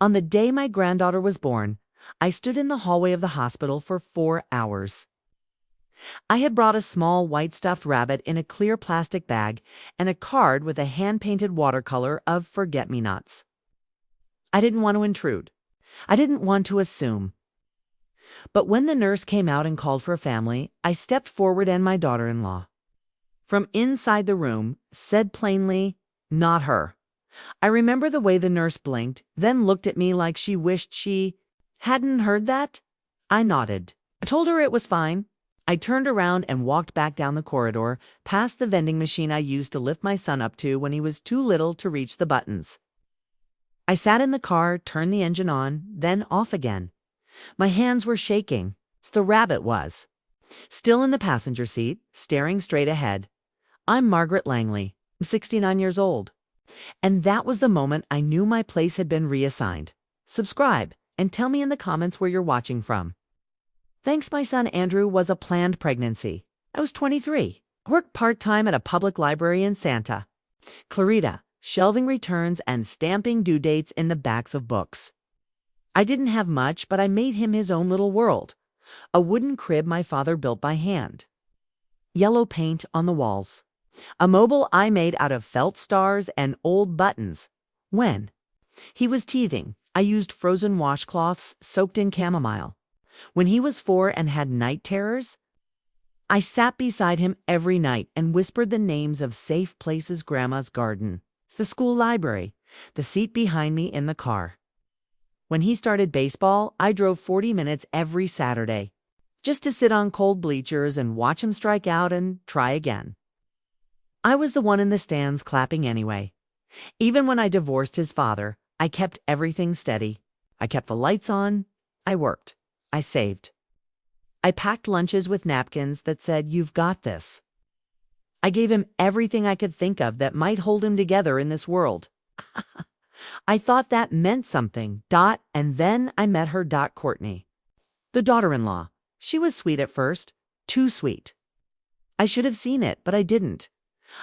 On the day my granddaughter was born, I stood in the hallway of the hospital for 4 hours. I had brought a small white stuffed rabbit in a clear plastic bag and a card with a hand-painted watercolor of forget-me-nots. I didn't want to intrude. I didn't want to assume. But when the nurse came out and called for a family, I stepped forward and my daughter-in-law, from inside the room, said plainly, "Not her." I remember the way the nurse blinked, then looked at me like she wished she hadn't heard that. I nodded. I told her it was fine. I turned around and walked back down the corridor, past the vending machine I used to lift my son up to when he was too little to reach the buttons. I sat in the car, turned the engine on, then off again. My hands were shaking. The rabbit was. Still in the passenger seat, staring straight ahead. I'm Margaret Langley, 69 years old. And that was the moment I knew my place had been reassigned. Subscribe and tell me in the comments where you're watching from. Thanks, my son Andrew was a planned pregnancy. I was 23. I worked part-time at a public library in Santa Clarita, shelving returns and stamping due dates in the backs of books. I didn't have much, but I made him his own little world. A wooden crib my father built by hand. Yellow paint on the walls. A mobile I made out of felt stars and old buttons. When he was teething, I used frozen washcloths soaked in chamomile. When he was 4 and had night terrors, I sat beside him every night and whispered the names of safe places: Grandma's garden, the school library, the seat behind me in the car. When he started baseball, I drove 40 minutes every Saturday, just to sit on cold bleachers and watch him strike out and try again. I was the one in the stands clapping anyway. Even when I divorced his father, I kept everything steady. I kept the lights on. I worked. I saved. I packed lunches with napkins that said, "You've got this." I gave him everything I could think of that might hold him together in this world. I thought that meant something. And then I met her, Courtney, the daughter-in-law. She was sweet at first. Too sweet. I should have seen it, but I didn't.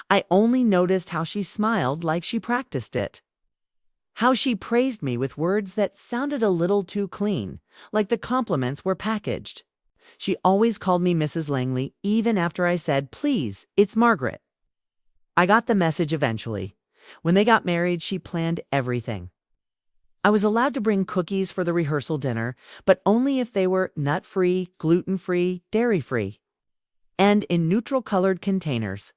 I only noticed how she smiled like she practiced it. How she praised me with words that sounded a little too clean, like the compliments were packaged. She always called me Mrs. Langley, even after I said, "Please, it's Margaret." I got the message eventually. When they got married, she planned everything. I was allowed to bring cookies for the rehearsal dinner, but only if they were nut-free, gluten-free, dairy-free, and in neutral-colored containers.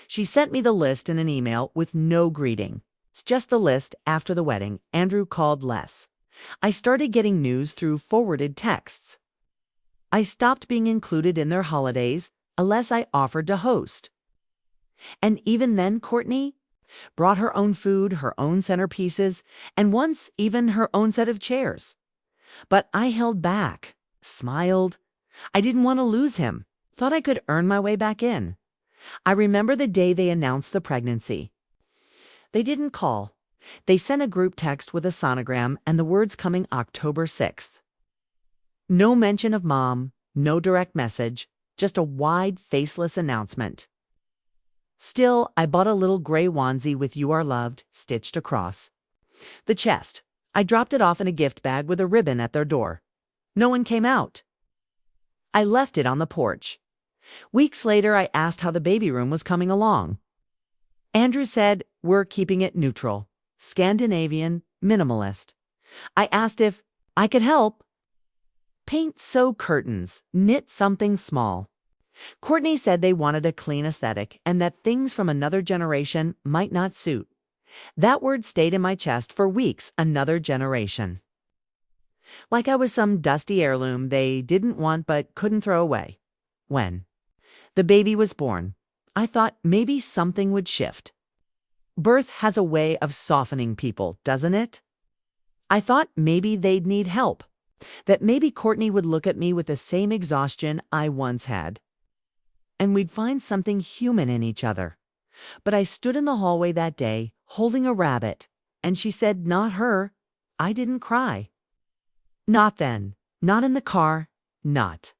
She sent me the list in an email with no greeting. It's just the list. After the wedding, Andrew called less. I started getting news through forwarded texts. I stopped being included in their holidays unless I offered to host. And even then, Courtney brought her own food, her own centerpieces, and once even her own set of chairs. But I held back, smiled. I didn't want to lose him. Thought I could earn my way back in. I remember the day they announced the pregnancy. They didn't call. They sent a group text with a sonogram and the words coming October 6th. No mention of Mom, no direct message, just a wide, faceless announcement. Still, I bought a little gray onesie with "You Are Loved" stitched across the chest. I dropped it off in a gift bag with a ribbon at their door. No one came out. I left it on the porch. Weeks later, I asked how the baby room was coming along. Andrew said, "We're keeping it neutral, Scandinavian, minimalist." I asked if I could help. Paint, sew curtains, knit something small. Courtney said they wanted a clean aesthetic and that things from another generation might not suit. That word stayed in my chest for weeks. Another generation. Like I was some dusty heirloom they didn't want but couldn't throw away. When the baby was born, I thought maybe something would shift. Birth has a way of softening people, doesn't it? I thought maybe they'd need help. That maybe Courtney would look at me with the same exhaustion I once had. And we'd find something human in each other. But I stood in the hallway that day, holding a rabbit, and she said, "Not her." I didn't cry. Not then. Not in the car. Not.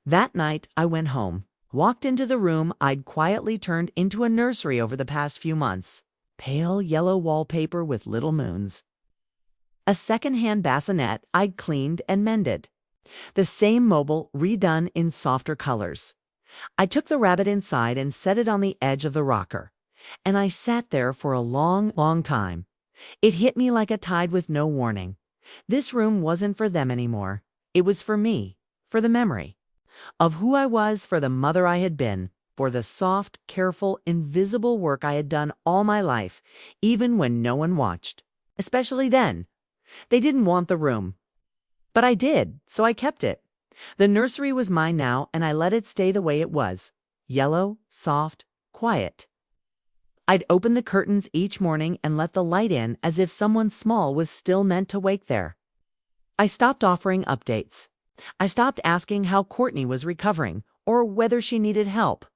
That night, I went home, walked into the room I'd quietly turned into a nursery over the past few months. Pale yellow wallpaper with little moons. A second-hand bassinet I'd cleaned and mended. The same mobile redone in softer colors. I took the rabbit inside and set it on the edge of the rocker. And I sat there for a long, long time. It hit me like a tide with no warning. This room wasn't for them anymore. It was for me, for the memory of who I was, for the mother I had been, for the soft, careful, invisible work I had done all my life, even when no one watched. Especially then. They didn't want the room. But I did, so I kept it. The nursery was mine now, and I let it stay the way it was. Yellow, soft, quiet. I'd open the curtains each morning and let the light in as if someone small was still meant to wake there. I stopped offering updates. I stopped asking how Courtney was recovering, or whether she needed help,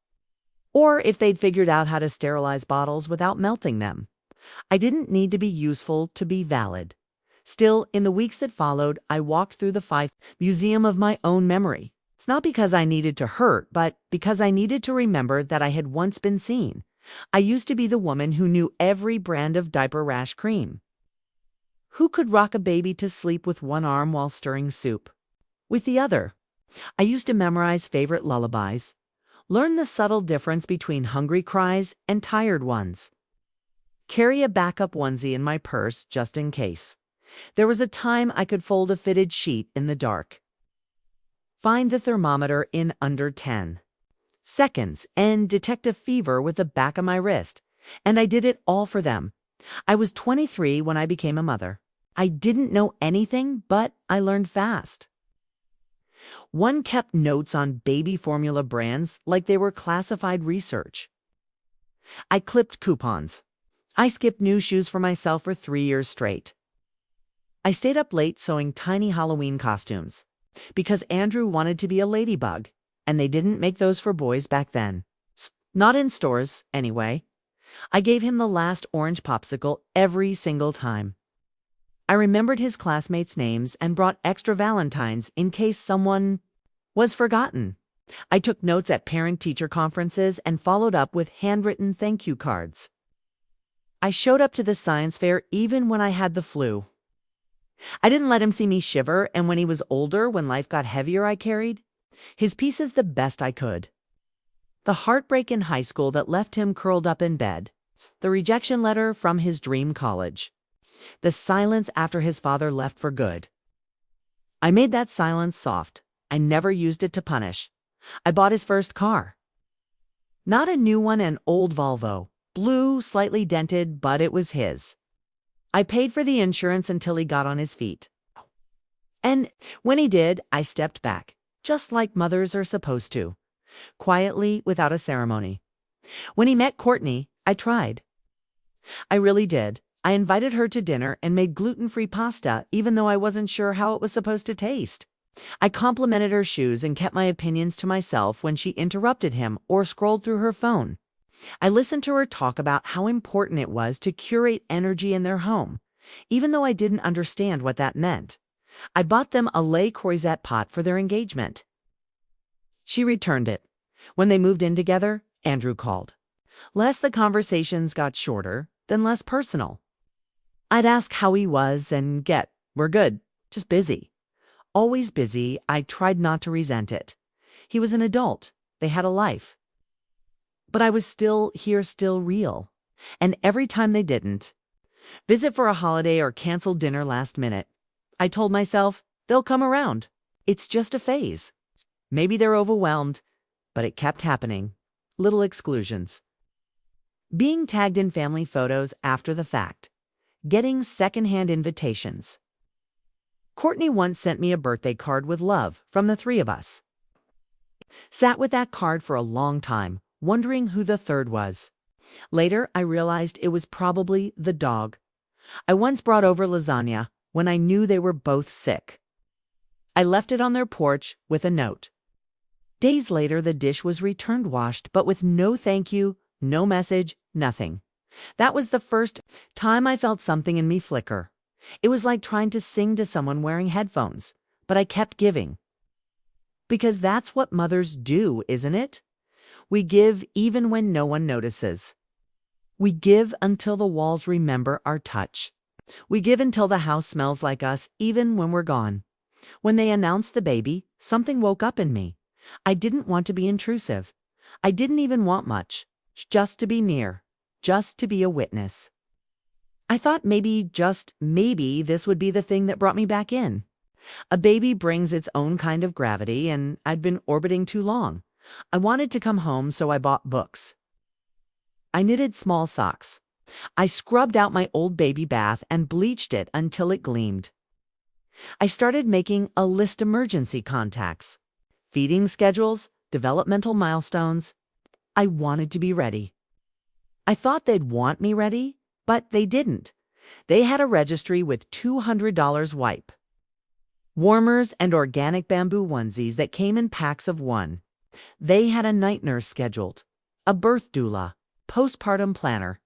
or if they'd figured out how to sterilize bottles without melting them. I didn't need to be useful to be valid. Still, in the weeks that followed, I walked through the Fife Museum of my own memory. It's not because I needed to hurt, but because I needed to remember that I had once been seen. I used to be the woman who knew every brand of diaper rash cream. Who could rock a baby to sleep with one arm while stirring soup with the other? I used to memorize favorite lullabies, learn the subtle difference between hungry cries and tired ones, carry a backup onesie in my purse just in case. There was a time I could fold a fitted sheet in the dark, find the thermometer in under 10 seconds, and detect a fever with the back of my wrist. And I did it all for them. I was 23 when I became a mother. I didn't know anything, but I learned fast. One kept notes on baby formula brands like they were classified research. I clipped coupons. I skipped new shoes for myself for 3 years straight. I stayed up late sewing tiny Halloween costumes because Andrew wanted to be a ladybug, and they didn't make those for boys back then. Not in stores, anyway. I gave him the last orange popsicle every single time. I remembered his classmates' names and brought extra Valentines in case someone was forgotten. I took notes at parent-teacher conferences and followed up with handwritten thank you cards. I showed up to the science fair even when I had the flu. I didn't let him see me shiver, and when he was older, when life got heavier, I carried his pieces the best I could. The heartbreak in high school that left him curled up in bed, the rejection letter from his dream college, the silence after his father left for good. I made that silence soft. I never used it to punish. I bought his first car. Not a new one, an old Volvo, blue, slightly dented, but it was his. I paid for the insurance until he got on his feet. And when he did, I stepped back, just like mothers are supposed to, quietly, without a ceremony. When he met Courtney, I tried. I really did. I invited her to dinner and made gluten-free pasta, even though I wasn't sure how it was supposed to taste. I complimented her shoes and kept my opinions to myself when she interrupted him or scrolled through her phone. I listened to her talk about how important it was to curate energy in their home, even though I didn't understand what that meant. I bought them a Le Creuset pot for their engagement. She returned it. When they moved in together, Andrew called. Less the conversations got shorter, then less personal. I'd ask how he was and get, "We're good, just busy." Always busy. I tried not to resent it. He was an adult. They had a life. But I was still here, still real. And every time they didn't visit for a holiday or cancel dinner last minute, I told myself, they'll come around. It's just a phase. Maybe they're overwhelmed, but it kept happening. Little exclusions. Being tagged in family photos after the fact. Getting secondhand invitations. Courtney once sent me a birthday card with love from the three of us. Sat with that card for a long time, wondering who the third was. Later, I realized it was probably the dog. I once brought over lasagna when I knew they were both sick. I left it on their porch with a note. Days later, the dish was returned washed, but with no thank you, no message, nothing. That was the first time I felt something in me flicker. It was like trying to sing to someone wearing headphones, but I kept giving. Because that's what mothers do, isn't it? We give even when no one notices. We give until the walls remember our touch. We give until the house smells like us, even when we're gone. When they announced the baby, something woke up in me. I didn't want to be intrusive. I didn't even want much. Just to be near. Just to be a witness. I thought maybe, just maybe, this would be the thing that brought me back in. A baby brings its own kind of gravity, and I'd been orbiting too long. I wanted to come home, so I bought books. I knitted small socks. I scrubbed out my old baby bath and bleached it until it gleamed. I started making a list of emergency contacts. Feeding schedules, developmental milestones. I wanted to be ready. I thought they'd want me ready, but they didn't. They had a registry with $200 wipe. Warmers and organic bamboo onesies that came in packs of one. They had a night nurse scheduled, a birth doula, postpartum planner.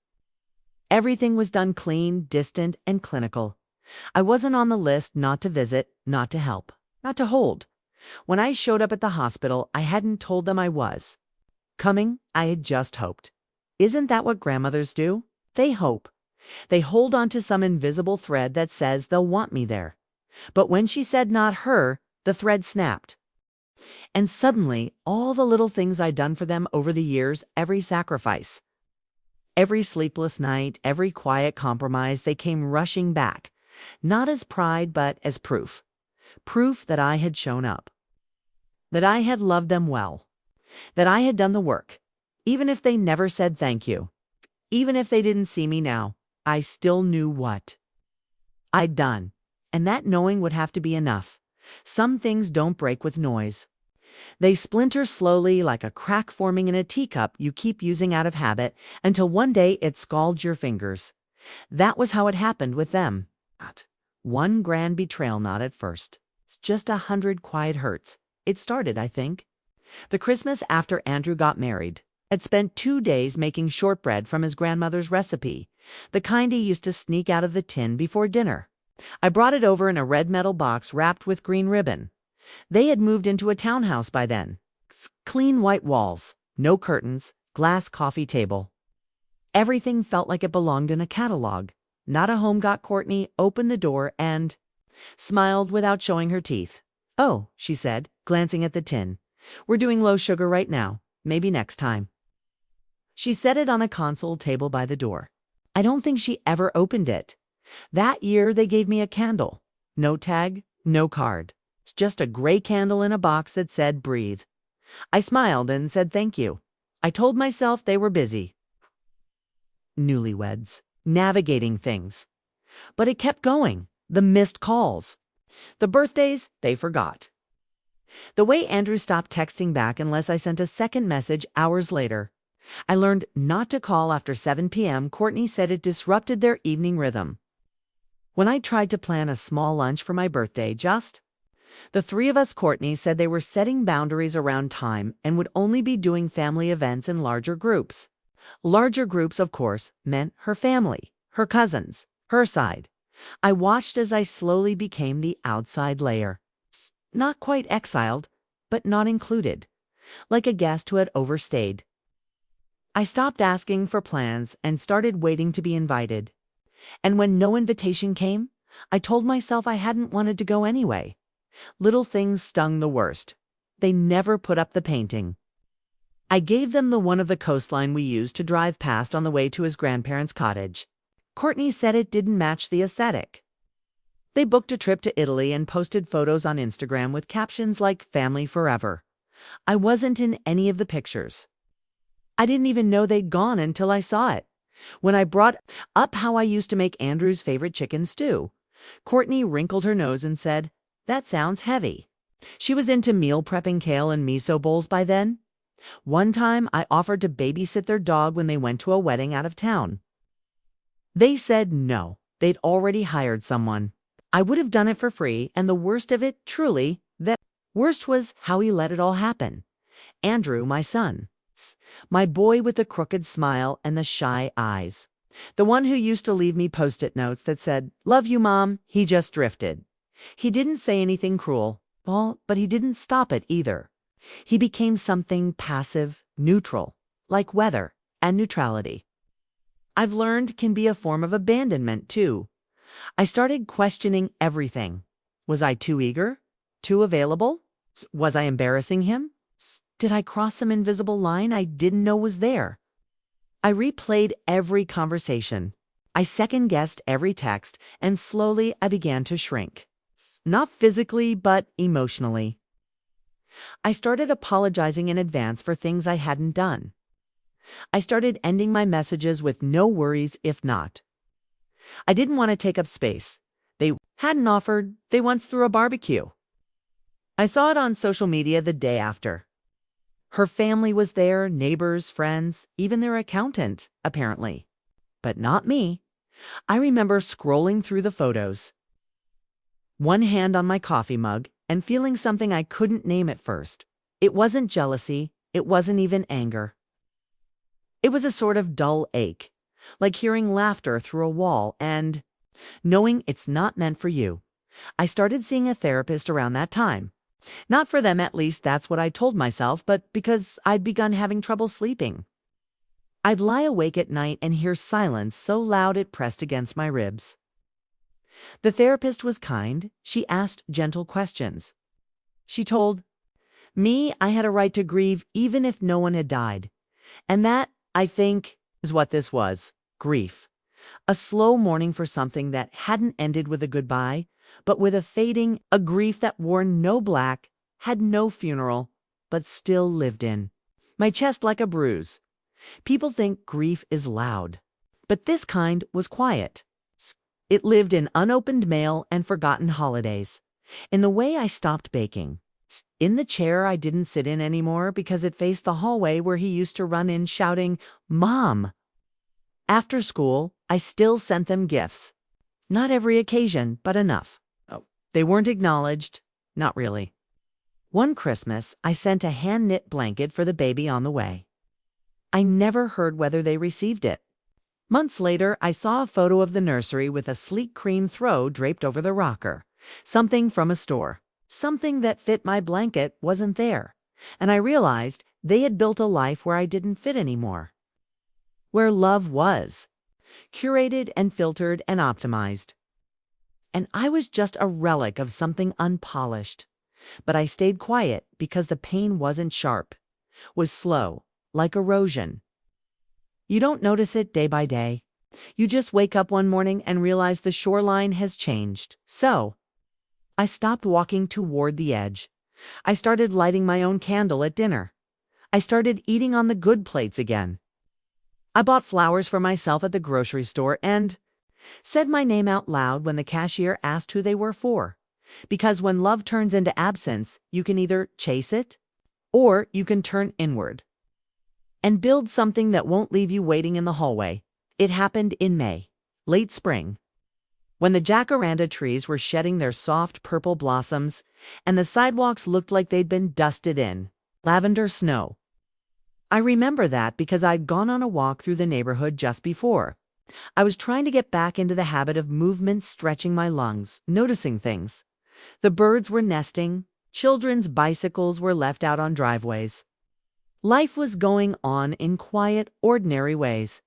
Everything was done clean, distant, and clinical. I wasn't on the list not to visit, not to help, not to hold. When I showed up at the hospital, I hadn't told them I was. Coming, I had just hoped. Isn't that what grandmothers do? They hope. They hold on to some invisible thread that says they'll want me there. But when she said not her, the thread snapped. And suddenly, all the little things I'd done for them over the years, every sacrifice, every sleepless night, every quiet compromise, they came rushing back, not as pride, but as proof. Proof that I had shown up. That I had loved them well. That I had done the work. Even if they never said thank you. Even if they didn't see me now, I still knew what I'd done. And that knowing would have to be enough. Some things don't break with noise. They splinter slowly like a crack forming in a teacup you keep using out of habit until one day it scalds your fingers. That was how it happened with them. Not one grand betrayal, not at first. It's just 100 quiet hurts. It started, I think, the Christmas after Andrew got married. I'd spent 2 days making shortbread from his grandmother's recipe, the kind he used to sneak out of the tin before dinner. I brought it over in a red metal box wrapped with green ribbon. They had moved into a townhouse by then. Clean white walls, no curtains, glass coffee table. Everything felt like it belonged in a catalog. Not a home got Courtney opened the door and smiled without showing her teeth. "Oh," she said, glancing at the tin. "We're doing low sugar right now. Maybe next time." She set it on a console table by the door. I don't think she ever opened it. That year they gave me a candle. No tag, no card. It's just a gray candle in a box that said breathe. I smiled and said thank you. I told myself they were busy. Newlyweds. Navigating things. But it kept going. The missed calls. The birthdays, they forgot. The way Andrew stopped texting back unless I sent a second message hours later. I learned not to call after 7 p.m. Courtney said it disrupted their evening rhythm. When I tried to plan a small lunch for my birthday, the three of us, Courtney said they were setting boundaries around time and would only be doing family events in larger groups. Larger groups, of course, meant her family, her cousins, her side. I watched as I slowly became the outside layer. Not quite exiled, but not included. Like a guest who had overstayed. I stopped asking for plans and started waiting to be invited. And when no invitation came, I told myself I hadn't wanted to go anyway. Little things stung the worst. They never put up the painting. I gave them the one of the coastline we used to drive past on the way to his grandparents' cottage. Courtney said it didn't match the aesthetic. They booked a trip to Italy and posted photos on Instagram with captions like "Family Forever." I wasn't in any of the pictures. I didn't even know they'd gone until I saw it. When I brought up how I used to make Andrew's favorite chicken stew, Courtney wrinkled her nose and said, "That sounds heavy." She was into meal prepping kale and miso bowls by then. One time I offered to babysit their dog when they went to a wedding out of town. They said no, they'd already hired someone. I would have done it for free, and the worst of it, truly, the worst was how he let it all happen. Andrew, my son. My boy with the crooked smile and the shy eyes. The one who used to leave me post-it notes that said, "Love you, Mom," he just drifted. He didn't say anything cruel, but he didn't stop it either. He became something passive, neutral, like weather and neutrality. I've learned can be a form of abandonment, too. I started questioning everything. Was I too eager? Too available? Was I embarrassing him? Did I cross some invisible line I didn't know was there? I replayed every conversation. I second-guessed every text, and slowly I began to shrink. Not physically, but emotionally. I started apologizing in advance for things I hadn't done. I started ending my messages with no worries if not. I didn't want to take up space. They hadn't offered, they once threw a barbecue. I saw it on social media the day after. Her family was there, neighbors, friends, even their accountant, apparently. But not me. I remember scrolling through the photos, one hand on my coffee mug, and feeling something I couldn't name at first. It wasn't jealousy, it wasn't even anger. It was a sort of dull ache, like hearing laughter through a wall and knowing it's not meant for you. I started seeing a therapist around that time. Not for them, at least that's what I told myself, but because I'd begun having trouble sleeping. I'd lie awake at night and hear silence so loud it pressed against my ribs. The therapist was kind. She asked gentle questions. She told me I had a right to grieve even if no one had died. And that, I think, is what this was. Grief. A slow mourning for something that hadn't ended with a goodbye, but with a fading, a grief that wore no black, had no funeral, but still lived in my chest like a bruise. People think grief is loud, but this kind was quiet. It lived in unopened mail and forgotten holidays, in the way I stopped baking, in the chair I didn't sit in anymore because it faced the hallway where he used to run in shouting, "Mom!" After school, I still sent them gifts. Not every occasion, but enough. They weren't acknowledged. Not really. One Christmas, I sent a hand-knit blanket for the baby on the way. I never heard whether they received it. Months later, I saw a photo of the nursery with a sleek cream throw draped over the rocker. Something from a store. Something that fit my blanket wasn't there. And I realized they had built a life where I didn't fit anymore. Where love was. Curated and filtered and optimized. And I was just a relic of something unpolished. But I stayed quiet because the pain wasn't sharp. Was slow, like erosion. You don't notice it day by day. You just wake up one morning and realize the shoreline has changed. So, I stopped walking toward the edge. I started lighting my own candle at dinner. I started eating on the good plates again. I bought flowers for myself at the grocery store and said my name out loud when the cashier asked who they were for. Because when love turns into absence, you can either chase it or you can turn inward and build something that won't leave you waiting in the hallway. It happened in May, late spring, when the jacaranda trees were shedding their soft purple blossoms and the sidewalks looked like they'd been dusted in lavender snow. I remember that because I'd gone on a walk through the neighborhood just before. I was trying to get back into the habit of movement, stretching my lungs, noticing things. The birds were nesting. Children's bicycles were left out on driveways. Life was going on in quiet, ordinary ways.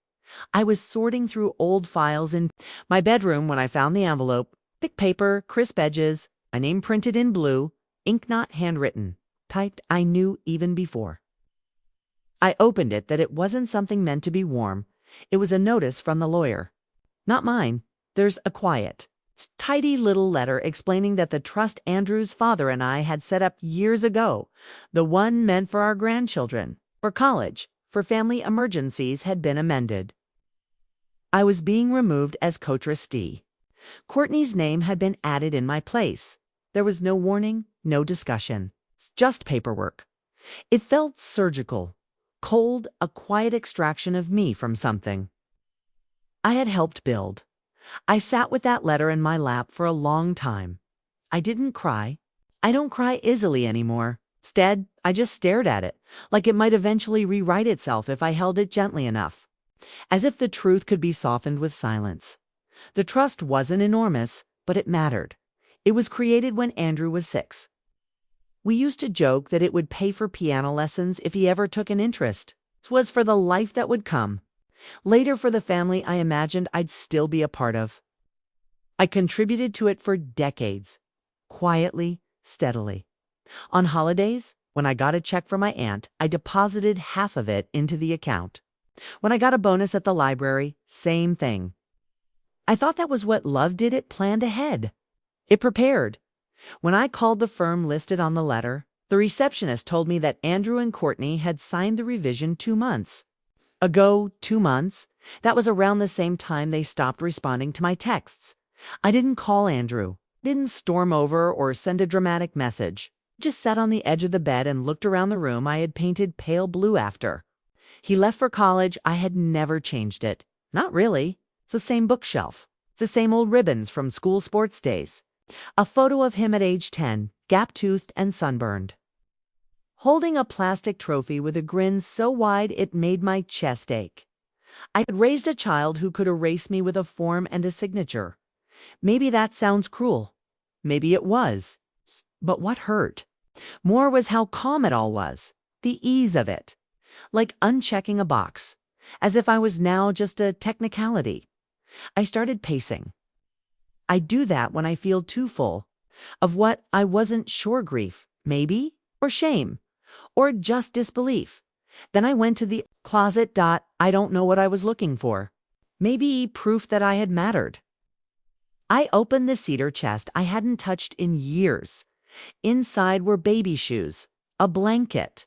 I was sorting through old files in my bedroom when I found the envelope. Thick paper, crisp edges, my name printed in blue, ink not handwritten, typed I knew even before. I opened it that it wasn't something meant to be warm. It was a notice from the lawyer. Not mine. There's a quiet, tidy little letter explaining that the trust Andrew's father and I had set up years ago, the one meant for our grandchildren, for college, for family emergencies, had been amended. I was being removed as co-trustee. Courtney's name had been added in my place. There was no warning, no discussion, just paperwork. It felt surgical. Cold, a quiet extraction of me from something I had helped build. I sat with that letter in my lap for a long time. I didn't cry. I don't cry easily anymore. Instead, I just stared at it, like it might eventually rewrite itself if I held it gently enough. As if the truth could be softened with silence. The trust wasn't enormous, but it mattered. It was created when Andrew was 6. We used to joke that it would pay for piano lessons if he ever took an interest. It was for the life that would come. Later for the family I imagined I'd still be a part of. I contributed to it for decades, quietly, steadily. On holidays, when I got a check from my aunt, I deposited half of it into the account. When I got a bonus at the library, same thing. I thought that was what love did. It planned ahead. It prepared. When I called the firm listed on the letter, the receptionist told me that Andrew and Courtney had signed the revision 2 months ago. 2 months? That was around the same time they stopped responding to my texts. I didn't call Andrew, didn't storm over or send a dramatic message. Just sat on the edge of the bed and looked around the room I had painted pale blue after. He left for college. I had never changed it. Not really. It's the same bookshelf. It's the same old ribbons from school sports days. A photo of him at age 10, gap-toothed and sunburned, holding a plastic trophy with a grin so wide it made my chest ache. I had raised a child who could erase me with a form and a signature. Maybe that sounds cruel. Maybe it was. But what hurt more was how calm it all was, the ease of it, like unchecking a box, as if I was now just a technicality. I started pacing. I do that when I feel too full of what I wasn't sure, grief, maybe, or shame, or just disbelief. Then I went to the closet. I don't know what I was looking for. Maybe proof that I had mattered. I opened the cedar chest I hadn't touched in years. Inside were baby shoes, a blanket,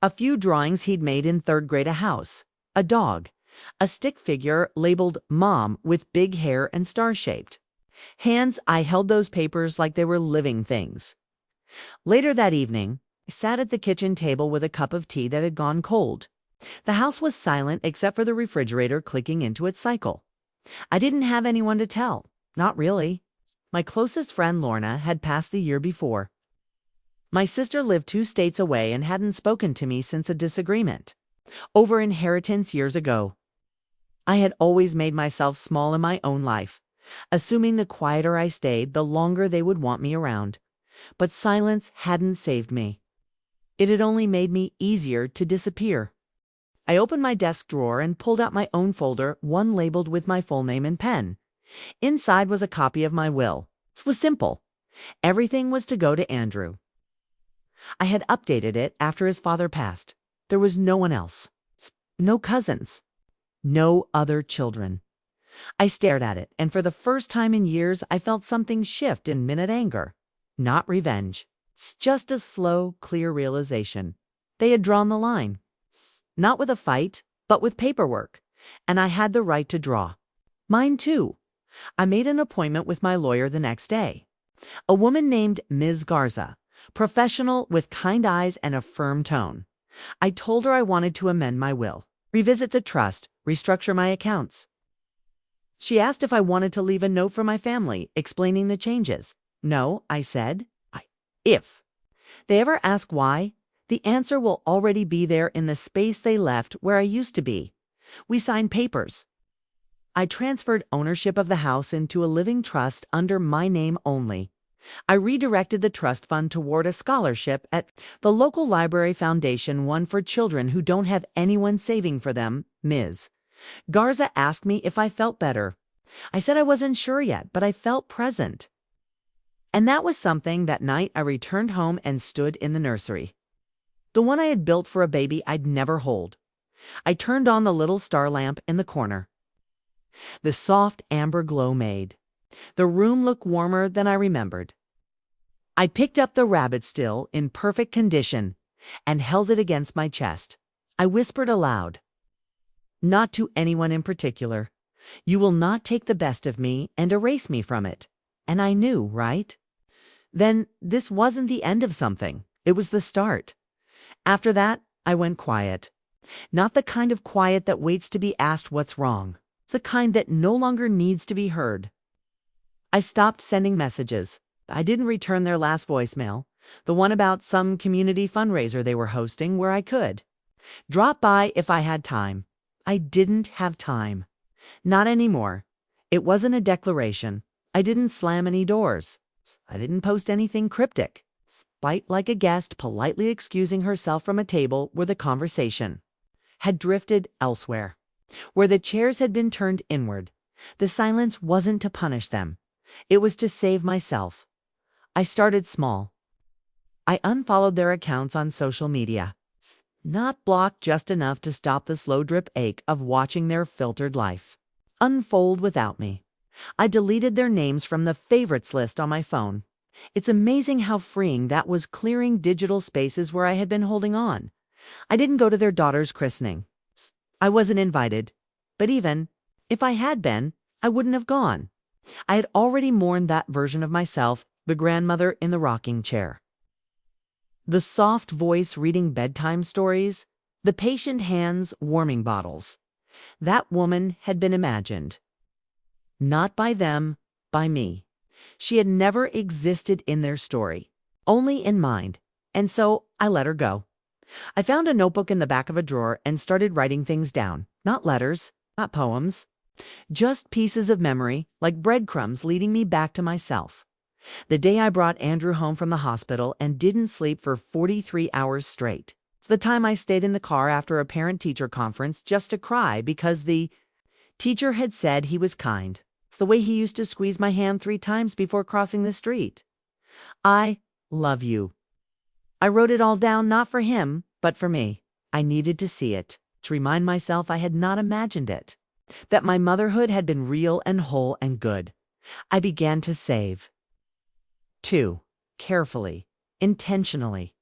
a few drawings he'd made in third grade, a house, a dog, a stick figure labeled Mom with big hair and star-shaped hands. I held those papers like they were living things. Later that evening, I sat at the kitchen table with a cup of tea that had gone cold. The house was silent except for the refrigerator clicking into its cycle. I didn't have anyone to tell. Not really. My closest friend Lorna had passed the year before. My sister lived 2 states away and hadn't spoken to me since a disagreement over inheritance years ago. I had always made myself small in my own life, assuming the quieter I stayed, the longer they would want me around. But silence hadn't saved me. It had only made me easier to disappear. I opened my desk drawer and pulled out my own folder, one labeled with my full name in pen. Inside was a copy of my will. It was simple. Everything was to go to Andrew. I had updated it after his father passed. There was no one else. No cousins. No other children. I stared at it, and for the first time in years, I felt something shift in minute anger. Not revenge. It's just a slow, clear realization. They had drawn the line. Not with a fight, but with paperwork. And I had the right to draw. Mine too. I made an appointment with my lawyer the next day. A woman named Ms. Garza, professional with kind eyes and a firm tone. I told her I wanted to amend my will, revisit the trust, restructure my accounts. She asked if I wanted to leave a note for my family, explaining the changes. No, I said. If they ever ask why, the answer will already be there in the space they left where I used to be. We signed papers. I transferred ownership of the house into a living trust under my name only. I redirected the trust fund toward a scholarship at the local library foundation, one for children who don't have anyone saving for them. Ms. Garza asked me if I felt better. I said I wasn't sure yet, but I felt present. And that was something. That night I returned home and stood in the nursery. The one I had built for a baby I'd never hold. I turned on the little star lamp in the corner. The soft amber glow made the room look warmer than I remembered. I picked up the rabbit, still in perfect condition, and held it against my chest. I whispered aloud, not to anyone in particular, "You will not take the best of me and erase me from it." And I knew, right? Then this wasn't the end of something. It was the start. After that, I went quiet. Not the kind of quiet that waits to be asked what's wrong. It's the kind that no longer needs to be heard. I stopped sending messages. I didn't return their last voicemail, the one about some community fundraiser they were hosting where I could drop by if I had time. I didn't have time. Not anymore. It wasn't a declaration. I didn't slam any doors. I didn't post anything cryptic. Spite like a guest politely excusing herself from a table where the conversation had drifted elsewhere, where the chairs had been turned inward, The silence wasn't to punish them. It was to save myself. I started small. I unfollowed their accounts on social media. Not blocked, just enough to stop the slow drip ache of watching their filtered life unfold without me. I deleted their names from the favorites list on my phone. It's amazing how freeing that was, clearing digital spaces where I had been holding on. I didn't go to their daughter's christening. I wasn't invited. But even if I had been, I wouldn't have gone. I had already mourned that version of myself, the grandmother in the rocking chair. The soft voice reading bedtime stories, the patient hands warming bottles. That woman had been imagined. Not by them, by me. She had never existed in their story, only in mind, and so I let her go. I found a notebook in the back of a drawer and started writing things down. Not letters, not poems, just pieces of memory, like breadcrumbs leading me back to myself. The day I brought Andrew home from the hospital and didn't sleep for 43 hours straight. It's the time I stayed in the car after a parent-teacher conference just to cry because the teacher had said he was kind. It's the way he used to squeeze my hand 3 times before crossing the street. I love you. I wrote it all down, not for him, but for me. I needed to see it, to remind myself I had not imagined it, that my motherhood had been real and whole and good. I began to save. 2. Carefully, intentionally.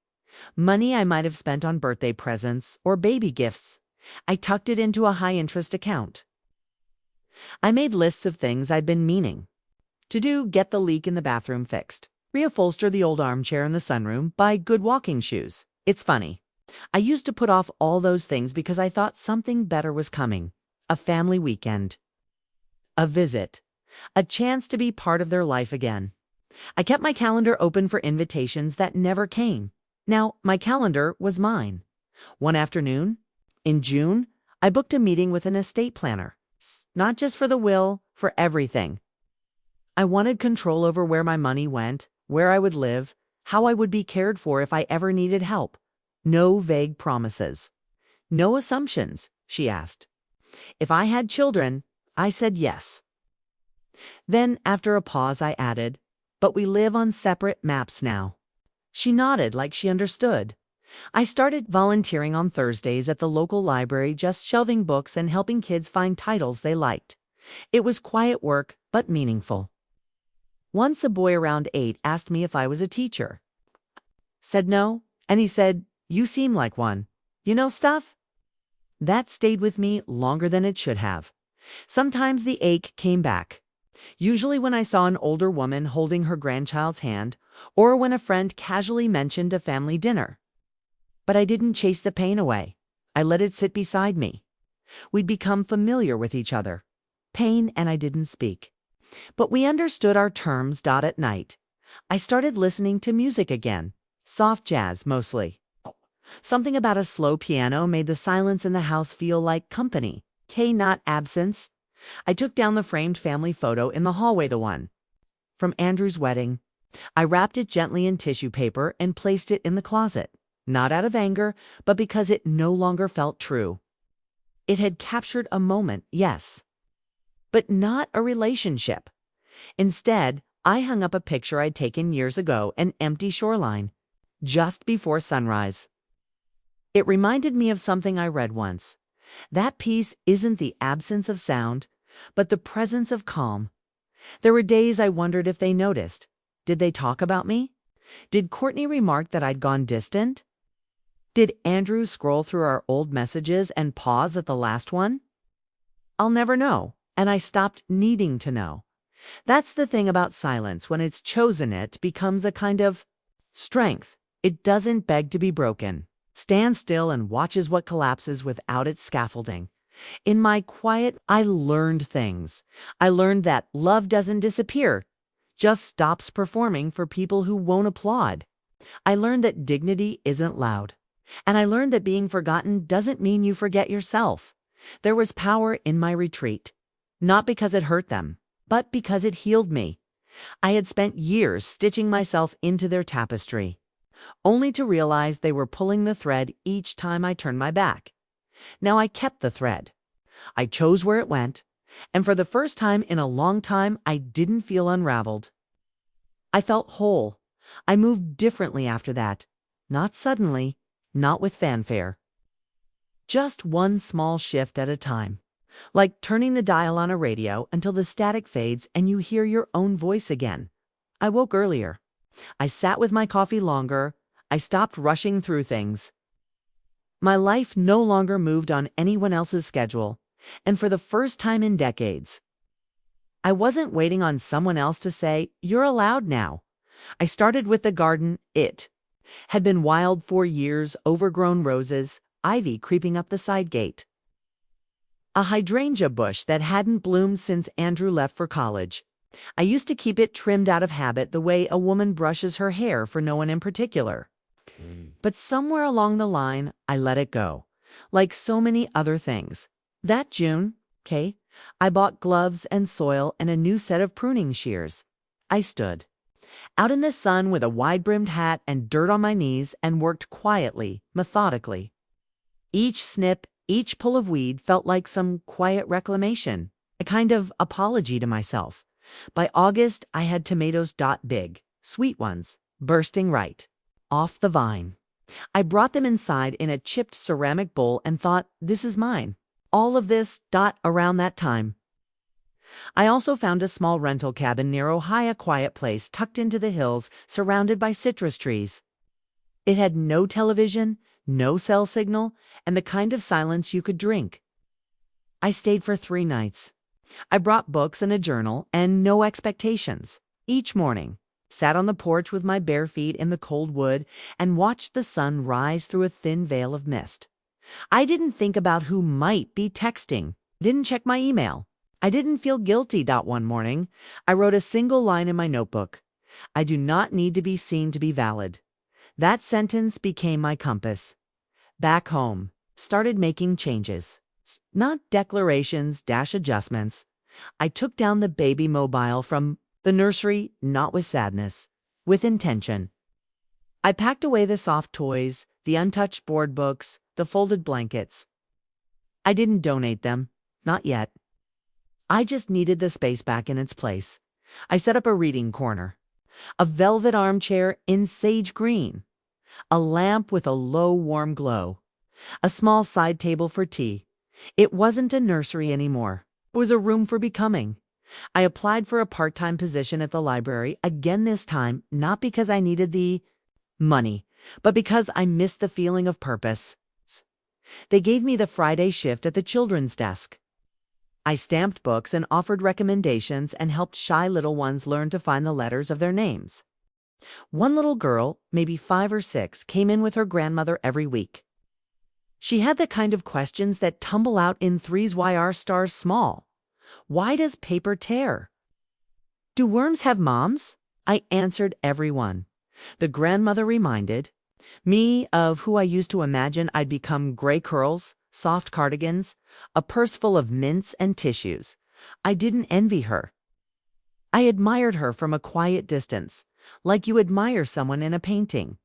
Money I might have spent on birthday presents or baby gifts. I tucked it into a high-interest account. I made lists of things I'd been meaning to do: get the leak in the bathroom fixed, reupholster the old armchair in the sunroom, buy good walking shoes. It's funny. I used to put off all those things because I thought something better was coming. A family weekend. A visit. A chance to be part of their life again. I kept my calendar open for invitations that never came. Now, my calendar was mine. One afternoon, in June, I booked a meeting with an estate planner. Not just for the will, for everything. I wanted control over where my money went, where I would live, how I would be cared for if I ever needed help. No vague promises. No assumptions, she asked. If I had children, I said yes. Then, after a pause, I added, but we live on separate maps now. She nodded like she understood. I started volunteering on Thursdays at the local library, just shelving books and helping kids find titles they liked. It was quiet work, but meaningful. Once a boy around 8 asked me if I was a teacher. Said no, and he said, "You seem like one. You know stuff?" That stayed with me longer than it should have. Sometimes the ache came back. Usually when I saw an older woman holding her grandchild's hand, or when a friend casually mentioned a family dinner. But I didn't chase the pain away. I let it sit beside me. We'd become familiar with each other. Pain, and I didn't speak. But we understood our terms. At night, I started listening to music again. Soft jazz, mostly. Something about a slow piano made the silence in the house feel like company. Not absence. I took down the framed family photo in the hallway, the one from Andrew's wedding. I wrapped it gently in tissue paper and placed it in the closet, not out of anger, but because it no longer felt true. It had captured a moment, yes, but not a relationship. Instead, I hung up a picture I'd taken years ago, an empty shoreline, just before sunrise. It reminded me of something I read once. That peace isn't the absence of sound, but the presence of calm. There were days I wondered if they noticed. Did they talk about me? Did Courtney remark that I'd gone distant? Did Andrew scroll through our old messages and pause at the last one? I'll never know, and I stopped needing to know. That's the thing about silence. When it's chosen, it becomes a kind of strength. It doesn't beg to be broken. Stands still and watches what collapses without its scaffolding. In my quiet, I learned things. I learned that love doesn't disappear, just stops performing for people who won't applaud. I learned that dignity isn't loud. And I learned that being forgotten doesn't mean you forget yourself. There was power in my retreat, not because it hurt them, but because it healed me. I had spent years stitching myself into their tapestry, only to realize they were pulling the thread each time I turned my back. Now I kept the thread. I chose where it went, And for the first time in a long time, I didn't feel unraveled. I felt whole. I moved differently after that. Not suddenly, not with fanfare. Just one small shift at a time. Like turning the dial on a radio until the static fades and you hear your own voice again. I woke earlier. I sat with my coffee longer. I stopped rushing through things. My life no longer moved on anyone else's schedule, and for the first time in decades, I wasn't waiting on someone else to say, "You're allowed now." I started with the garden. It had been wild for years, overgrown roses, ivy creeping up the side gate. A hydrangea bush that hadn't bloomed since Andrew left for college. I used to keep it trimmed out of habit the way a woman brushes her hair for no one in particular. But somewhere along the line, I let it go. Like so many other things. That June, I bought gloves and soil and a new set of pruning shears. I stood out in the sun with a wide-brimmed hat and dirt on my knees and worked quietly, methodically. Each snip, each pull of weed felt like some quiet reclamation, a kind of apology to myself. By August, I had tomatoes big, sweet ones, bursting right off the vine. I brought them inside in a chipped ceramic bowl and thought, this is mine. All of this around that time. I also found a small rental cabin near Ohio, a quiet place tucked into the hills, surrounded by citrus trees. It had no television, no cell signal, and the kind of silence you could drink. I stayed for 3 nights. I brought books and a journal and no expectations. Each morning, sat on the porch with my bare feet in the cold wood and watched the sun rise through a thin veil of mist. I didn't think about who might be texting, didn't check my email. I didn't feel guilty. One morning, I wrote a single line in my notebook. I do not need to be seen to be valid. That sentence became my compass. Back home, started making changes. Not declarations, adjustments. I took down the baby mobile from the nursery, not with sadness, with intention. I packed away the soft toys, the untouched board books, the folded blankets. I didn't donate them, not yet. I just needed the space back in its place. I set up a reading corner, a velvet armchair in sage green, a lamp with a low, warm glow, a small side table for tea. It wasn't a nursery anymore. It was a room for becoming. I applied for a part-time position at the library, again this time, not because I needed the money, but because I missed the feeling of purpose. They gave me the Friday shift at the children's desk. I stamped books and offered recommendations and helped shy little ones learn to find the letters of their names. One little girl, maybe 5 or 6, came in with her grandmother every week. She had the kind of questions that tumble out in 3's YR stars small. Why does paper tear? Do worms have moms? I answered every one. The grandmother reminded me of who I used to imagine I'd become: gray curls, soft cardigans, a purse full of mints and tissues. I didn't envy her. I admired her from a quiet distance, like you admire someone in a painting.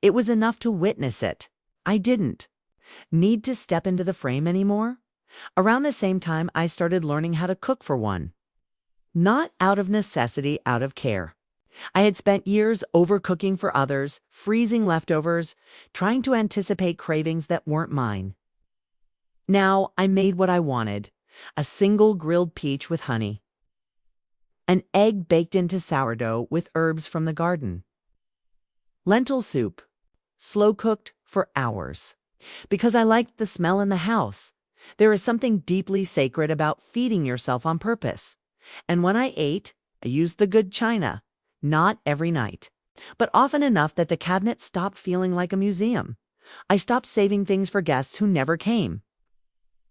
It was enough to witness it. I didn't need to step into the frame anymore. Around the same time, I started learning how to cook for one. Not out of necessity, out of care. I had spent years overcooking for others, freezing leftovers, trying to anticipate cravings that weren't mine. Now I made what I wanted: a single grilled peach with honey, an egg baked into sourdough with herbs from the garden, lentil soup, slow cooked for hours, because I liked the smell in the house. There is something deeply sacred about feeding yourself on purpose. And when I ate, I used the good china, not every night, but often enough that the cabinet stopped feeling like a museum. I stopped saving things for guests who never came.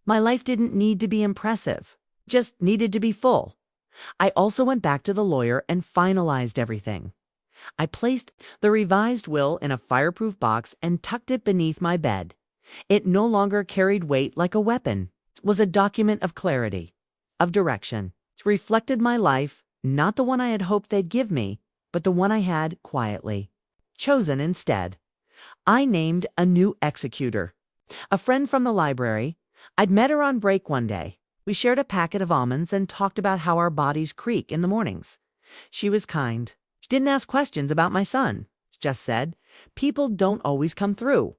My life didn't need to be impressive, just needed to be full. I also went back to the lawyer and finalized everything. I placed the revised will in a fireproof box and tucked it beneath my bed. It no longer carried weight like a weapon. It was a document of clarity, of direction. It reflected my life, not the one I had hoped they'd give me, but the one I had, quietly, chosen instead. I named a new executor, a friend from the library. I'd met her on break one day. We shared a packet of almonds and talked about how our bodies creak in the mornings. She was kind. She didn't ask questions about my son. She just said, "People don't always come through."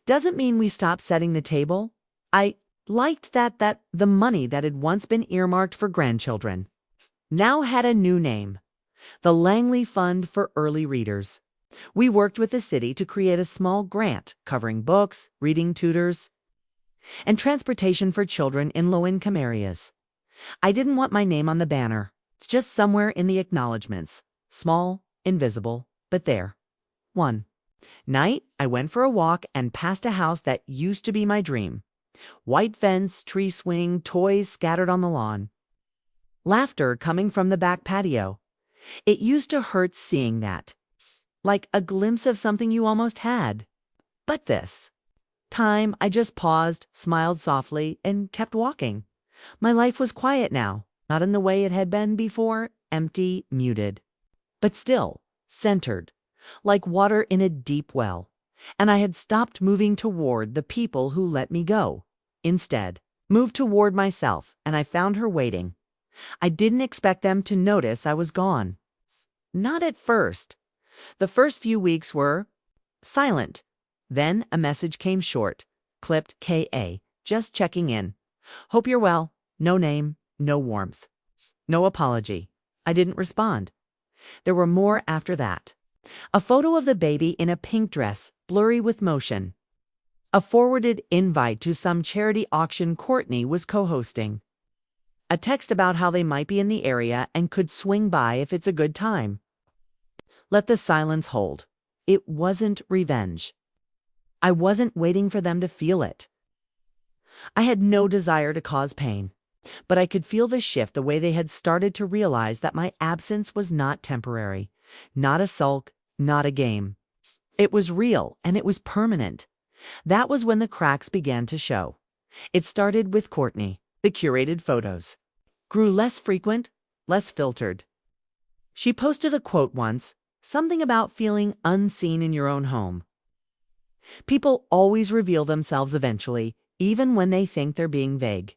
Doesn't mean we stopped setting the table. I liked that the money that had once been earmarked for grandchildren now had a new name: the Langley Fund for Early Readers. We worked with the city to create a small grant covering books, reading tutors, and transportation for children in low-income areas. I didn't want my name on the banner. It's just somewhere in the acknowledgments. Small, invisible, but there. One night, I went for a walk and passed a house that used to be my dream. White fence, tree swing, toys scattered on the lawn. Laughter coming from the back patio. It used to hurt seeing that. Like a glimpse of something you almost had. But this time, I just paused, smiled softly, and kept walking. My life was quiet now, not in the way it had been before, empty, muted, but still centered, like water in a deep well. And I had stopped moving toward the people who let me go. Instead, moved toward myself, and I found her waiting. I didn't expect them to notice I was gone. Not at first. The first few weeks were silent. Then a message came short, clipped K.A., just checking in. Hope you're well. No name, no warmth, no apology. I didn't respond. There were more after that. A photo of the baby in a pink dress, blurry with motion. A forwarded invite to some charity auction Courtney was co-hosting. A text about how they might be in the area and could swing by if it's a good time. Let the silence hold. It wasn't revenge. I wasn't waiting for them to feel it. I had no desire to cause pain, but I could feel the shift the way they had started to realize that my absence was not temporary, not a sulk, not a game. It was real, and it was permanent. That was when the cracks began to show. It started with Courtney. The curated photos grew less frequent, less filtered. She posted a quote once, something about feeling unseen in your own home. People always reveal themselves eventually, even when they think they're being vague.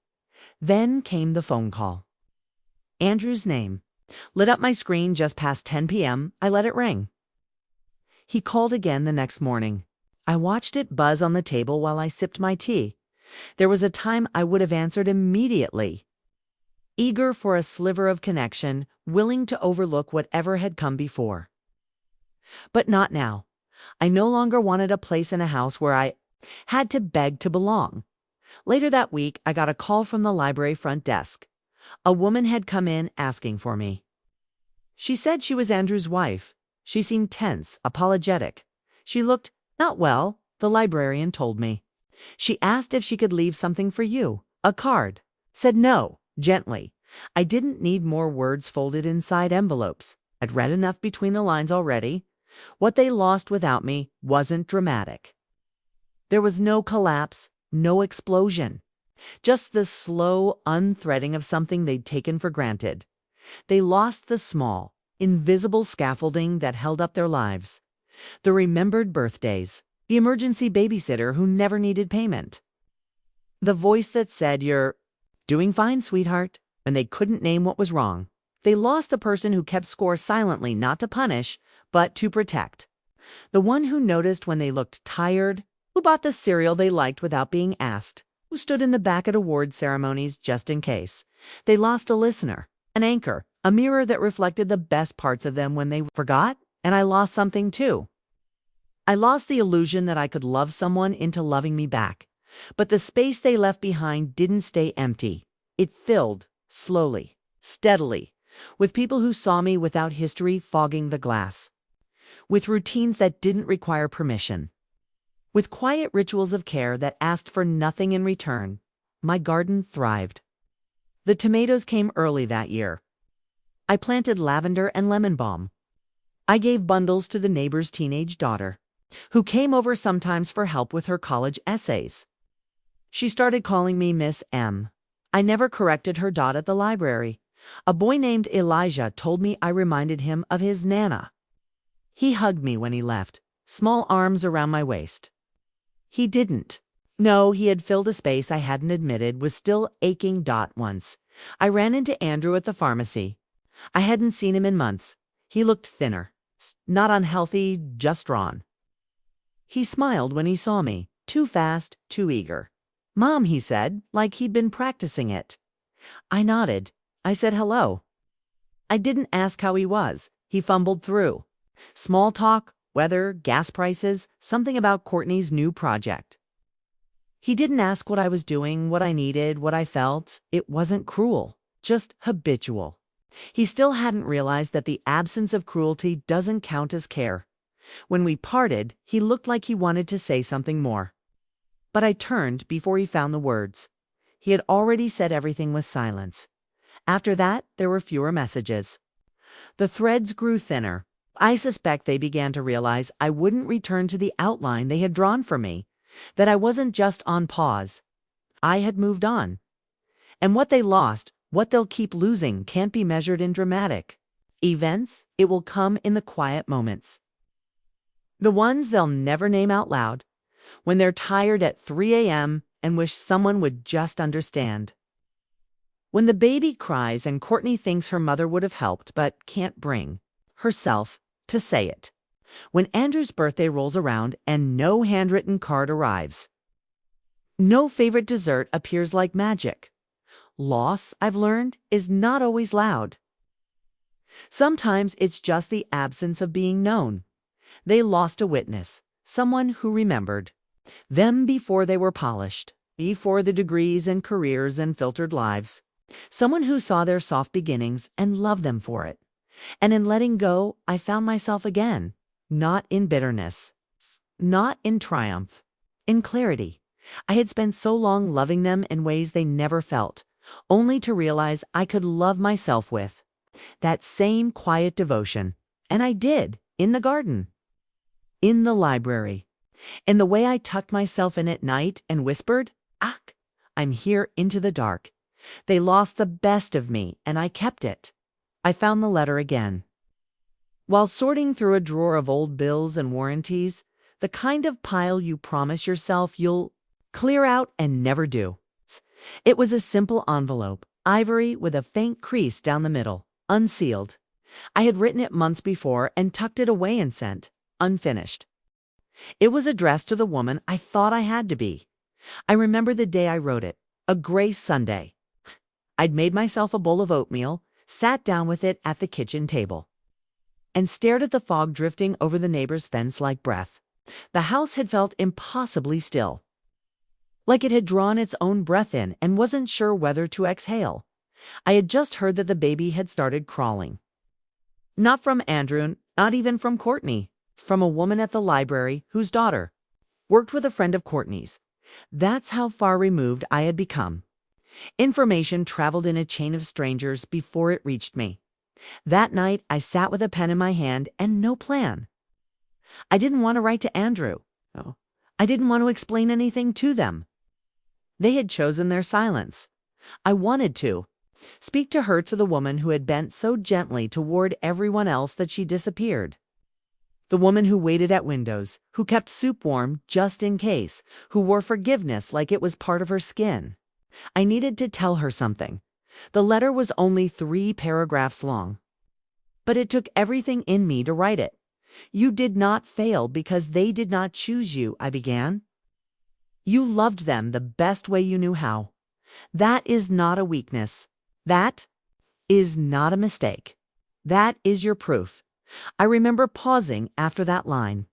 Then came the phone call. Andrew's name lit up my screen just past 10 p.m. I let it ring. He called again the next morning. I watched it buzz on the table while I sipped my tea. There was a time I would have answered immediately. Eager for a sliver of connection, willing to overlook whatever had come before. But not now. I no longer wanted a place in a house where I had to beg to belong. Later that week, I got a call from the library front desk. A woman had come in asking for me. She said she was Andrew's wife. She seemed tense, apologetic. She looked not well, the librarian told me. She asked if she could leave something for you, a card. Said no, gently. I didn't need more words folded inside envelopes. I'd read enough between the lines already. What they lost without me wasn't dramatic. There was no collapse, no explosion. Just the slow unthreading of something they'd taken for granted. They lost the small, invisible scaffolding that held up their lives. The remembered birthdays, the emergency babysitter who never needed payment. The voice that said, "You're doing fine, sweetheart," when they couldn't name what was wrong. They lost the person who kept score silently, not to punish, but to protect. The one who noticed when they looked tired, who bought the cereal they liked without being asked, who stood in the back at award ceremonies just in case. They lost a listener, an anchor, a mirror that reflected the best parts of them when they forgot, and I lost something too. I lost the illusion that I could love someone into loving me back, but the space they left behind didn't stay empty. It filled, slowly, steadily, with people who saw me without history fogging the glass, with routines that didn't require permission, with quiet rituals of care that asked for nothing in return. My garden thrived. The tomatoes came early that year. I planted lavender and lemon balm. I gave bundles to the neighbor's teenage daughter, who came over sometimes for help with her college essays. She started calling me Miss M. I never corrected her dot at the library. A boy named Elijah told me I reminded him of his Nana. He hugged me when he left, small arms around my waist. He didn't. No, he had filled a space I hadn't admitted was still aching. Once I ran into Andrew at the pharmacy. I hadn't seen him in months. He looked thinner. Not unhealthy, just drawn. He smiled when he saw me, too fast, too eager. "Mom," he said, like he'd been practicing it. I nodded. I said hello. I didn't ask how he was. He fumbled through. Small talk, weather, gas prices, something about Courtney's new project. He didn't ask what I was doing, what I needed, what I felt. It wasn't cruel, just habitual. He still hadn't realized that the absence of cruelty doesn't count as care. When we parted, he looked like he wanted to say something more. But I turned before he found the words. He had already said everything with silence. After that, there were fewer messages. The threads grew thinner. I suspect they began to realize I wouldn't return to the outline they had drawn for me, that I wasn't just on pause. I had moved on. And what they lost, what they'll keep losing, can't be measured in dramatic events. It will come in the quiet moments. The ones they'll never name out loud, when they're tired at 3 a.m. and wish someone would just understand. When the baby cries and Courtney thinks her mother would have helped but can't bring herself to say it. When Andrew's birthday rolls around and no handwritten card arrives. No favorite dessert appears like magic. Loss, I've learned, is not always loud. Sometimes it's just the absence of being known. They lost a witness, someone who remembered them before they were polished, before the degrees and careers and filtered lives. Someone who saw their soft beginnings and loved them for it. And in letting go, I found myself again, not in bitterness, not in triumph, in clarity. I had spent so long loving them in ways they never felt, only to realize I could love myself with that same quiet devotion. And I did, in the garden, in the library, in the way I tucked myself in at night and whispered, "Ah, I'm here," into the dark. They lost the best of me, and I kept it. I found the letter again. While sorting through a drawer of old bills and warranties, the kind of pile you promise yourself you'll clear out and never do. It was a simple envelope, ivory with a faint crease down the middle, unsealed. I had written it months before and tucked it away and sent, unfinished. It was addressed to the woman I thought I had to be. I remember the day I wrote it, a gray Sunday. I'd made myself a bowl of oatmeal, sat down with it at the kitchen table, and stared at the fog drifting over the neighbor's fence like breath. The house had felt impossibly still, like it had drawn its own breath in and wasn't sure whether to exhale. I had just heard that the baby had started crawling. Not from Andrew, not even from Courtney, from a woman at the library whose daughter worked with a friend of Courtney's. That's how far removed I had become. Information traveled in a chain of strangers before it reached me. That night, I sat with a pen in my hand and no plan. I didn't want to write to Andrew. No. I didn't want to explain anything to them. They had chosen their silence. I wanted to speak to her, to the woman who had bent so gently toward everyone else that she disappeared. The woman who waited at windows, who kept soup warm just in case, who wore forgiveness like it was part of her skin. I needed to tell her something. The letter was only 3 paragraphs long. But it took everything in me to write it. "You did not fail because they did not choose you," I began. "You loved them the best way you knew how. That is not a weakness. That is not a mistake. That is your proof." I remember pausing after that line.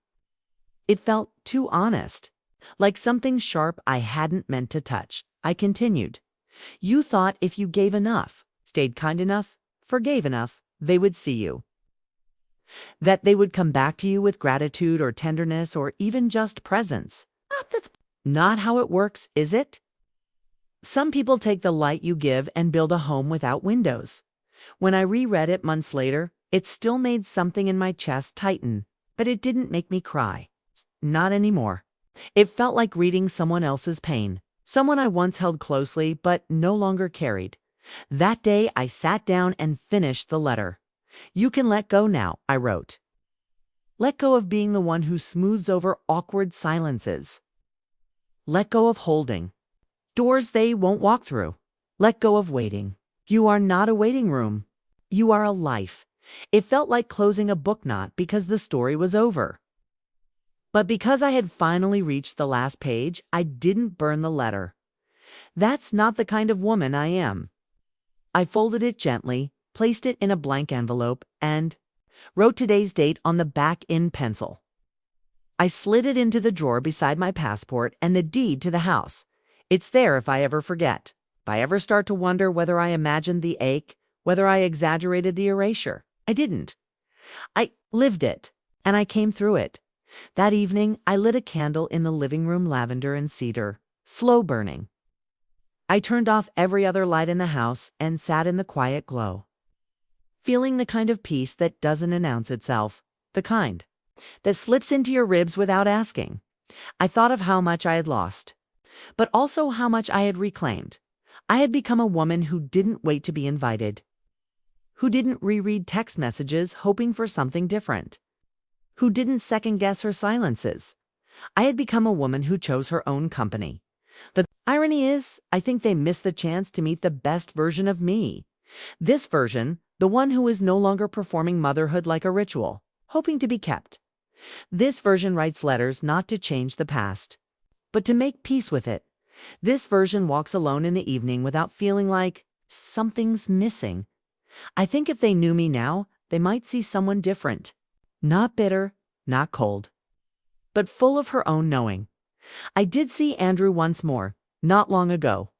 It felt too honest, like something sharp I hadn't meant to touch. I continued. "You thought if you gave enough, stayed kind enough, forgave enough, they would see you. That they would come back to you with gratitude or tenderness or even just presence. That's not how it works, is it? Some people take the light you give and build a home without windows." When I reread it months later, it still made something in my chest tighten, but it didn't make me cry. Not anymore. It felt like reading someone else's pain. Someone I once held closely but no longer carried. That day I sat down and finished the letter. "You can let go now," I wrote. "Let go of being the one who smooths over awkward silences. Let go of holding. Doors they won't walk through. Let go of waiting. You are not a waiting room. You are a life. It felt like closing a book knot because the story was over. But because I had finally reached the last page, I didn't burn the letter. That's not the kind of woman I am. I folded it gently, placed it in a blank envelope, and wrote today's date on the back in pencil. I slid it into the drawer beside my passport and the deed to the house. It's there if I ever forget. If I ever start to wonder whether I imagined the ache, whether I exaggerated the erasure. I didn't. I lived it, and I came through it. That evening, I lit a candle in the living room, lavender and cedar, slow burning. I turned off every other light in the house and sat in the quiet glow, feeling the kind of peace that doesn't announce itself, the kind that slips into your ribs without asking. I thought of how much I had lost, but also how much I had reclaimed. I had become a woman who didn't wait to be invited, who didn't reread text messages hoping for something different, who didn't second-guess her silences. I had become a woman who chose her own company. The irony is, I think they missed the chance to meet the best version of me. This version, the one who is no longer performing motherhood like a ritual, hoping to be kept. This version writes letters not to change the past, but to make peace with it. This version walks alone in the evening without feeling like something's missing. I think if they knew me now, they might see someone different. Not bitter, not cold, but full of her own knowing. I did see Andrew once more, not long ago.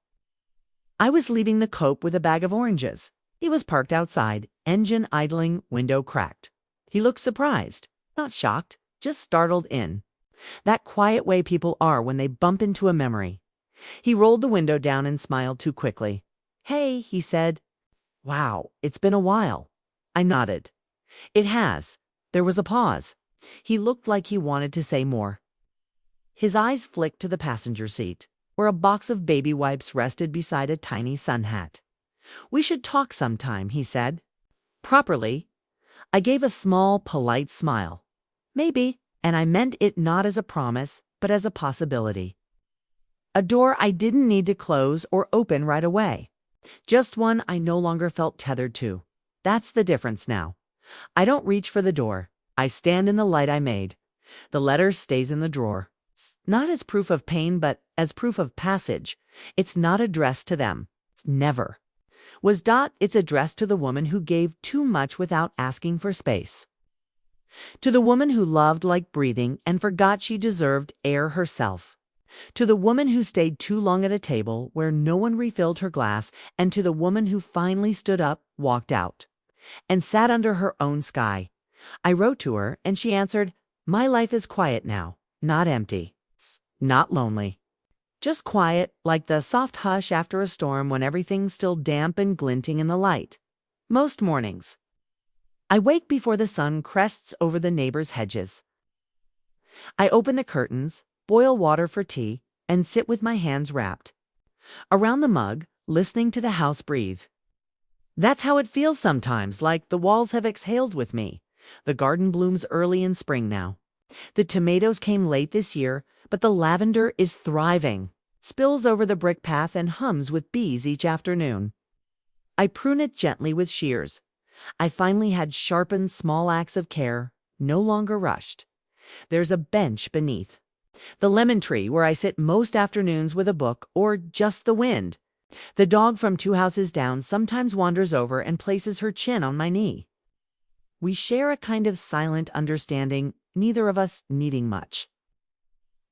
I was leaving the Cope with a bag of oranges. He was parked outside, engine idling, window cracked. He looked surprised, not shocked, just startled in. That quiet way people are when they bump into a memory. He rolled the window down and smiled too quickly. "Hey," he said. "Wow, it's been a while." I nodded. "It has." There was a pause. He looked like he wanted to say more. His eyes flicked to the passenger seat, where a box of baby wipes rested beside a tiny sun hat. "We should talk sometime," he said. "Properly." I gave a small, polite smile. "Maybe," and I meant it not as a promise, but as a possibility. A door I didn't need to close or open right away. Just one I no longer felt tethered to. That's the difference now. I don't reach for the door. I stand in the light I made. The letter stays in the drawer. Not as proof of pain, but as proof of passage. It's not addressed to them. It's never. Was Dot? It's addressed to the woman who gave too much without asking for space. To the woman who loved like breathing and forgot she deserved air herself. To the woman who stayed too long at a table where no one refilled her glass, and to the woman who finally stood up, walked out, and sat under her own sky. I wrote to her, and she answered, "My life is quiet now, not empty, not lonely. Just quiet, like the soft hush after a storm when everything's still damp and glinting in the light. Most mornings. I wake before the sun crests over the neighbors' hedges. I open the curtains, boil water for tea, and sit with my hands wrapped around the mug, listening to the house breathe. That's how it feels sometimes, like the walls have exhaled with me. The garden blooms early in spring now. The tomatoes came late this year, but the lavender is thriving, spills over the brick path and hums with bees each afternoon. I prune it gently with shears. I finally had sharpened small acts of care, no longer rushed. There's a bench beneath. The lemon tree where I sit most afternoons with a book or just the wind. The dog from 2 houses down sometimes wanders over and places her chin on my knee. We share a kind of silent understanding, neither of us needing much.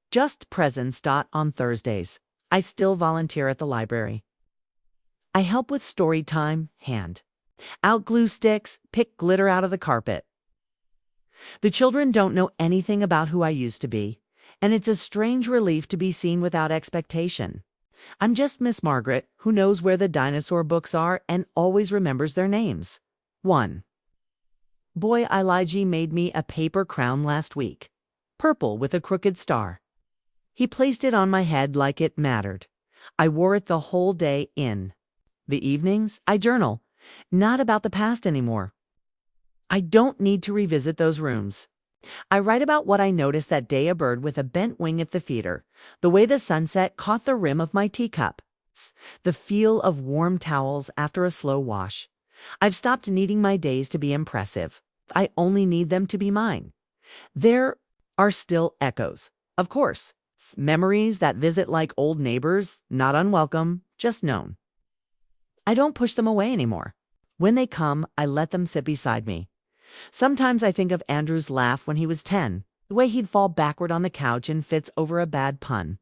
Just presence. On Thursdays, I still volunteer at the library. I help with story time, hand out glue sticks, pick glitter out of the carpet. The children don't know anything about who I used to be, and it's a strange relief to be seen without expectation. I'm just Miss Margaret, who knows where the dinosaur books are and always remembers their names. 1. Boy Elijah made me a paper crown last week, purple with a crooked star. He placed it on my head like it mattered. I wore it the whole day in. The evenings, I journal, not about the past anymore. I don't need to revisit those rooms. I write about what I noticed that day: a bird with a bent wing at the feeder, the way the sunset caught the rim of my teacup, the feel of warm towels after a slow wash. I've stopped needing my days to be impressive. I only need them to be mine. There are still echoes, of course, memories that visit like old neighbors, not unwelcome, just known. I don't push them away anymore. When they come, I let them sit beside me. Sometimes I think of Andrew's laugh when he was 10, the way he'd fall backward on the couch in fits over a bad pun.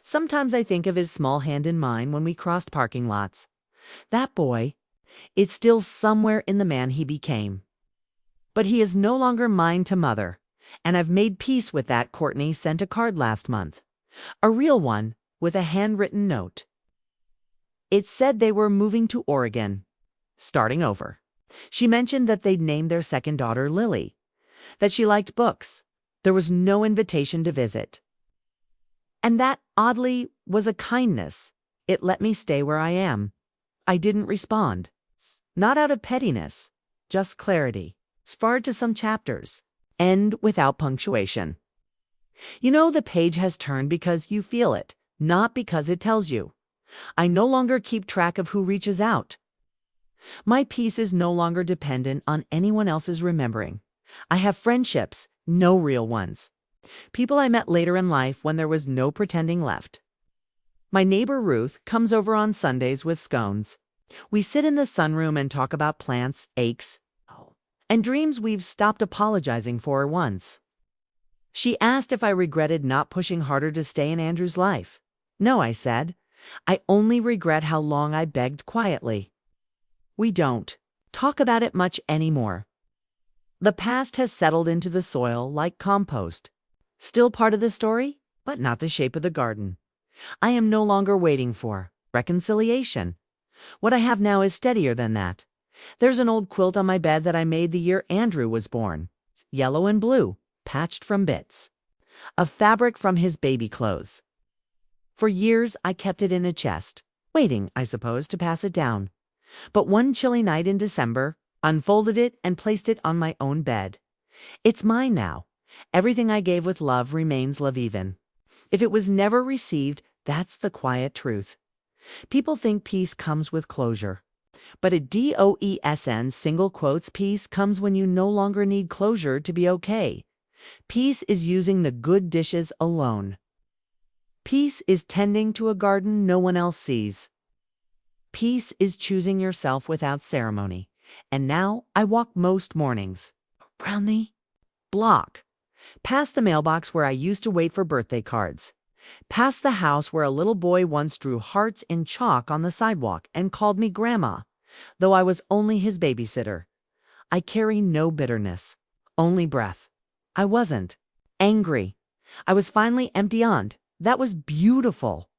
Sometimes I think of his small hand in mine when we crossed parking lots. That boy is still somewhere in the man he became. But he is no longer mine to mother, and I've made peace with that. Courtney sent a card last month. A real one, with a handwritten note. It said they were moving to Oregon, starting over. She mentioned that they'd named their second daughter Lily, that she liked books. There was no invitation to visit. And that, oddly, was a kindness. It let me stay where I am. I didn't respond. Not out of pettiness, just clarity. Sparred to some chapters. End without punctuation. You know the page has turned because you feel it, not because it tells you. I no longer keep track of who reaches out. My peace is no longer dependent on anyone else's remembering. I have friendships, no real ones. People I met later in life when there was no pretending left. My neighbor Ruth comes over on Sundays with scones. We sit in the sunroom and talk about plants, aches, and dreams we've stopped apologizing for once. She asked if I regretted not pushing harder to stay in Andrew's life. No, I said. I only regret how long I begged quietly. We don't talk about it much anymore. The past has settled into the soil like compost. Still part of the story, but not the shape of the garden. I am no longer waiting for reconciliation. What I have now is steadier than that. There's an old quilt on my bed that I made the year Andrew was born. Yellow and blue, patched from bits of fabric from his baby clothes. For years I kept it in a chest, waiting, I suppose, to pass it down. But one chilly night in December, unfolded it and placed it on my own bed. It's mine now. Everything I gave with love remains love even. If it was never received, that's the quiet truth. People think peace comes with closure. But a DOESN single quotes peace comes when you no longer need closure to be okay. Peace is using the good dishes alone. Peace is tending to a garden no one else sees. Peace is choosing yourself without ceremony. And now I walk most mornings. Around the block. Past the mailbox where I used to wait for birthday cards. Past the house where a little boy once drew hearts in chalk on the sidewalk and called me Grandma, though I was only his babysitter. I carry no bitterness, only breath. I wasn't angry. I was finally empty-eyed. That was beautiful.